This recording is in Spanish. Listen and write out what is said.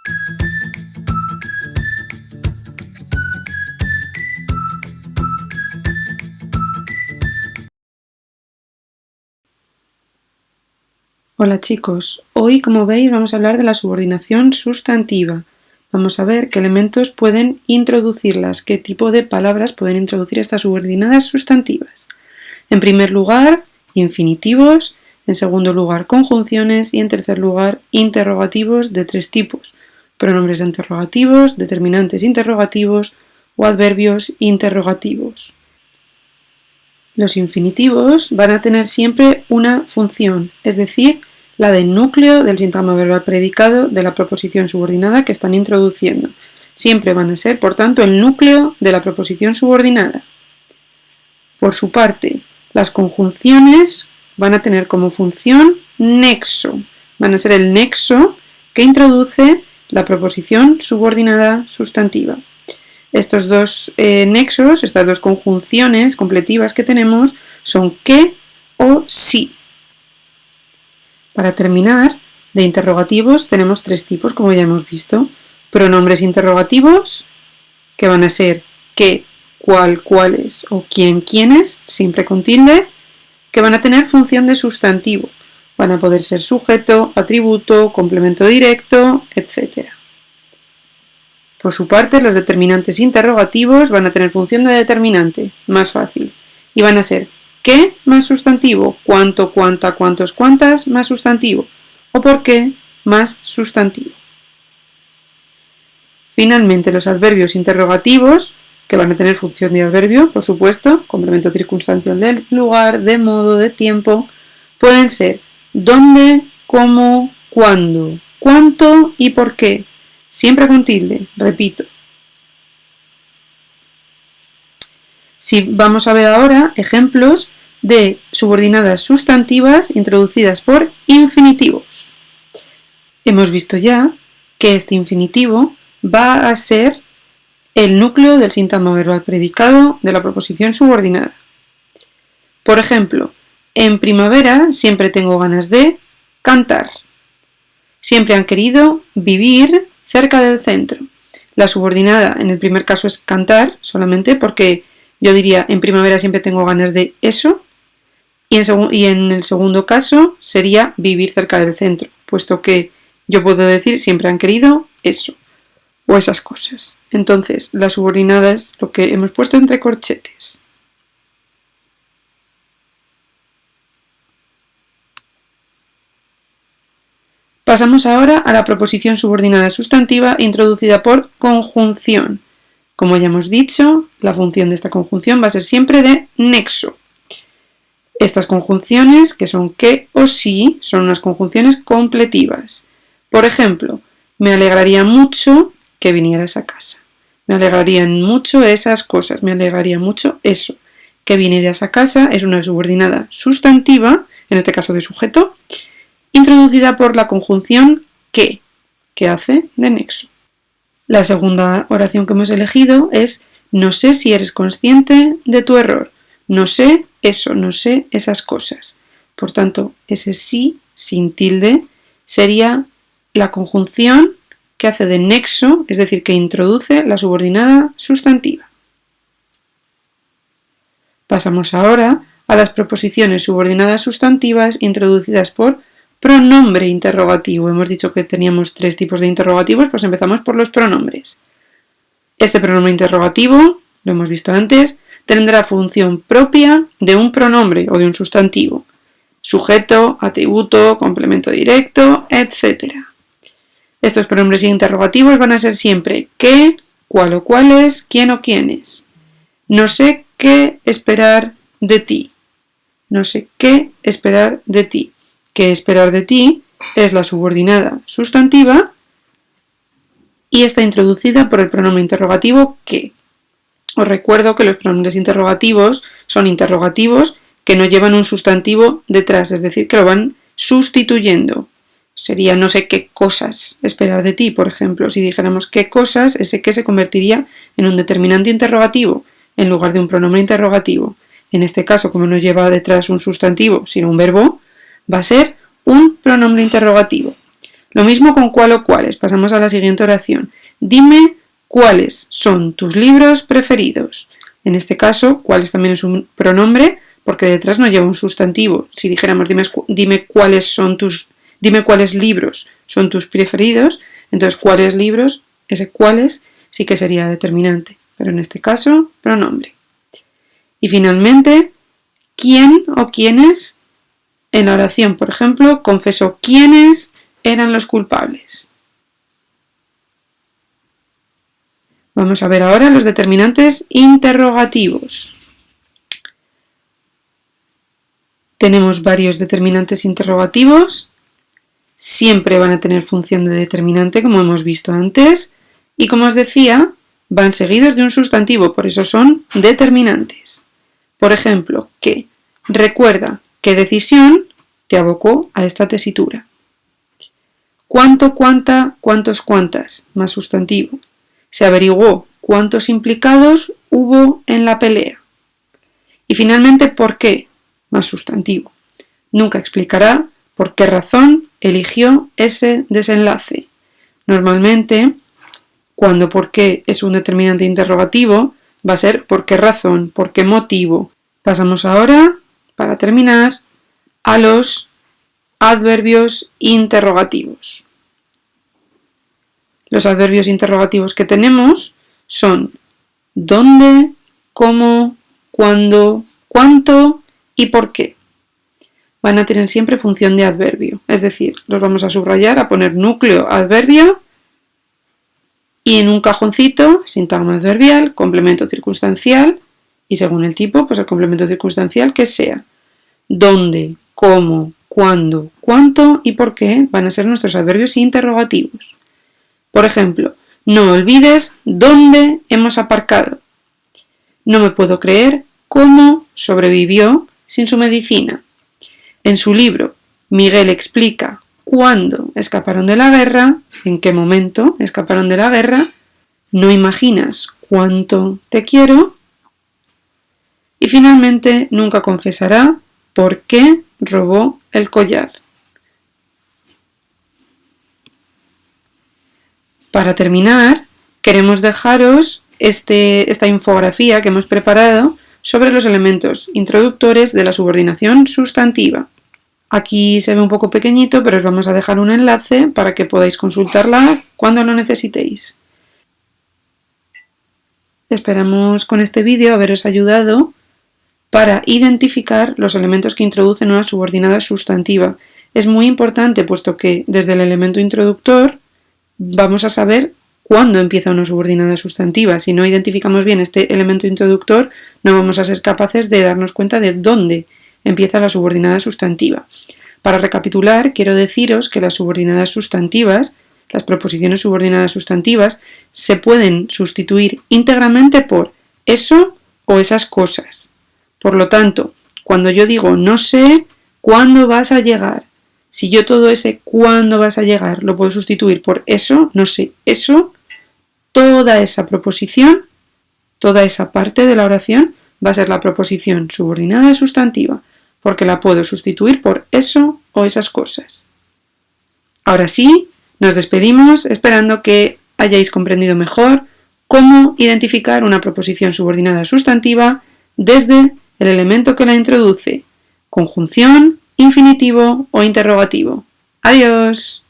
Hola chicos, hoy como veis vamos a hablar de la subordinación sustantiva. Vamos a ver qué elementos pueden introducirlas, qué tipo de palabras pueden introducir estas subordinadas sustantivas. En primer lugar, infinitivos, en segundo lugar, conjunciones y en tercer lugar, interrogativos de tres tipos: pronombres interrogativos, determinantes interrogativos o adverbios interrogativos. Los infinitivos van a tener siempre una función, es decir, la del núcleo del sintagma verbal predicado de la proposición subordinada que están introduciendo. Siempre van a ser, por tanto, el núcleo de la proposición subordinada. Por su parte, las conjunciones van a tener como función nexo. Van a ser el nexo que introduce la proposición subordinada sustantiva. Estos dos nexos, estas dos conjunciones completivas que tenemos, son que o si. Para terminar, de interrogativos tenemos tres tipos, como ya hemos visto. Pronombres interrogativos, que van a ser qué, cuál, cuáles o quién, quiénes, siempre con tilde, que van a tener función de sustantivo. Van a poder ser sujeto, atributo, complemento directo, etc. Por su parte, los determinantes interrogativos van a tener función de determinante, más fácil, y van a ser qué más sustantivo, cuánto, cuánta, cuántos, cuántas más sustantivo, o por qué más sustantivo. Finalmente, los adverbios interrogativos, que van a tener función de adverbio, por supuesto, complemento circunstancial del lugar, de modo, de tiempo, pueden ser dónde, cómo, cuándo, cuánto y por qué. Siempre con tilde, repito. Si vamos a ver ahora ejemplos de subordinadas sustantivas introducidas por infinitivos. Hemos visto ya que este infinitivo va a ser el núcleo del sintagma verbal predicado de la proposición subordinada. Por ejemplo, en primavera siempre tengo ganas de cantar. Siempre han querido vivir cerca del centro. La subordinada en el primer caso es cantar, solamente porque yo diría en primavera siempre tengo ganas de eso, y en el segundo caso sería vivir cerca del centro, puesto que yo puedo decir siempre han querido eso, o esas cosas. Entonces, la subordinada es lo que hemos puesto entre corchetes. Pasamos ahora a la proposición subordinada sustantiva introducida por conjunción. Como ya hemos dicho, la función de esta conjunción va a ser siempre de nexo. Estas conjunciones, que son que o si, son unas conjunciones completivas. Por ejemplo, me alegraría mucho que vinieras a casa. Me alegrarían mucho esas cosas. Me alegraría mucho eso. Que vinieras a casa es una subordinada sustantiva, en este caso de sujeto, introducida por la conjunción que hace de nexo. La segunda oración que hemos elegido es no sé si eres consciente de tu error. No sé eso, no sé esas cosas. Por tanto, ese sí, sin tilde, sería la conjunción que hace de nexo, es decir, que introduce la subordinada sustantiva. Pasamos ahora a las proposiciones subordinadas sustantivas introducidas por pronombre interrogativo. Hemos dicho que teníamos tres tipos de interrogativos, pues empezamos por los pronombres. Este pronombre interrogativo, lo hemos visto antes, tendrá función propia de un pronombre o de un sustantivo. Sujeto, atributo, complemento directo, etc. Estos pronombres interrogativos van a ser siempre qué, cuál o cuáles, quién o quiénes. No sé qué esperar de ti. No sé qué esperar de ti. ¿Qué esperar de ti? Es la subordinada sustantiva y está introducida por el pronombre interrogativo que. Os recuerdo que los pronombres interrogativos son interrogativos que no llevan un sustantivo detrás, es decir, que lo van sustituyendo. Sería no sé qué cosas esperar de ti, por ejemplo. Si dijéramos qué cosas, ese qué se convertiría en un determinante interrogativo en lugar de un pronombre interrogativo. En este caso, como no lleva detrás un sustantivo, sino un verbo, va a ser un pronombre interrogativo. Lo mismo con cuál o cuáles. Pasamos a la siguiente oración. Dime cuáles son tus libros preferidos. En este caso, cuáles también es un pronombre porque detrás no lleva un sustantivo. Si dijéramos dime cuáles libros son tus preferidos, entonces cuáles libros, ese cuáles sí que sería determinante, pero en este caso, pronombre. Y finalmente, quién o quiénes, en la oración, por ejemplo, confesó quiénes eran los culpables. Vamos a ver ahora los determinantes interrogativos. Tenemos varios determinantes interrogativos. Siempre van a tener función de determinante, como hemos visto antes. Y como os decía, van seguidos de un sustantivo, por eso son determinantes. Por ejemplo, ¿qué? Recuerda qué decisión te abocó a esta tesitura. ¿Cuánto, cuánta, cuántos, cuántas? Más sustantivo. Se averiguó cuántos implicados hubo en la pelea. Y finalmente, ¿por qué? Más sustantivo. Nunca explicará por qué razón eligió ese desenlace. Normalmente, cuando por qué es un determinante interrogativo, va a ser por qué razón, por qué motivo. Pasamos ahora, para terminar, a los adverbios interrogativos. Los adverbios interrogativos que tenemos son dónde, cómo, cuándo, cuánto y por qué. Van a tener siempre función de adverbio, es decir, los vamos a subrayar, a poner núcleo adverbio y en un cajoncito, sintagma adverbial, complemento circunstancial y según el tipo, pues el complemento circunstancial que sea. Dónde, cómo, cuándo, cuánto y por qué van a ser nuestros adverbios interrogativos. Por ejemplo, no olvides dónde hemos aparcado. No me puedo creer cómo sobrevivió sin su medicina. En su libro, Miguel explica cuándo escaparon de la guerra, en qué momento escaparon de la guerra, no imaginas cuánto te quiero. Y finalmente, nunca confesará por qué robó el collar. Para terminar, queremos dejaros esta infografía que hemos preparado sobre los elementos introductores de la subordinación sustantiva. Aquí se ve un poco pequeñito, pero os vamos a dejar un enlace para que podáis consultarla cuando lo necesitéis. Esperamos con este vídeo haberos ayudado para identificar los elementos que introducen una subordinada sustantiva. Es muy importante, puesto que desde el elemento introductor vamos a saber cuándo empieza una subordinada sustantiva. Si no identificamos bien este elemento introductor, no vamos a ser capaces de darnos cuenta de dónde empieza la subordinada sustantiva. Para recapitular, quiero deciros que las subordinadas sustantivas, las proposiciones subordinadas sustantivas, se pueden sustituir íntegramente por eso o esas cosas. Por lo tanto, cuando yo digo no sé cuándo vas a llegar, si yo todo ese cuándo vas a llegar lo puedo sustituir por eso, no sé, eso, toda esa proposición, toda esa parte de la oración va a ser la proposición subordinada sustantiva, porque la puedo sustituir por eso o esas cosas. Ahora sí, nos despedimos esperando que hayáis comprendido mejor cómo identificar una proposición subordinada sustantiva desde el elemento que la introduce, conjunción, infinitivo o interrogativo. ¡Adiós!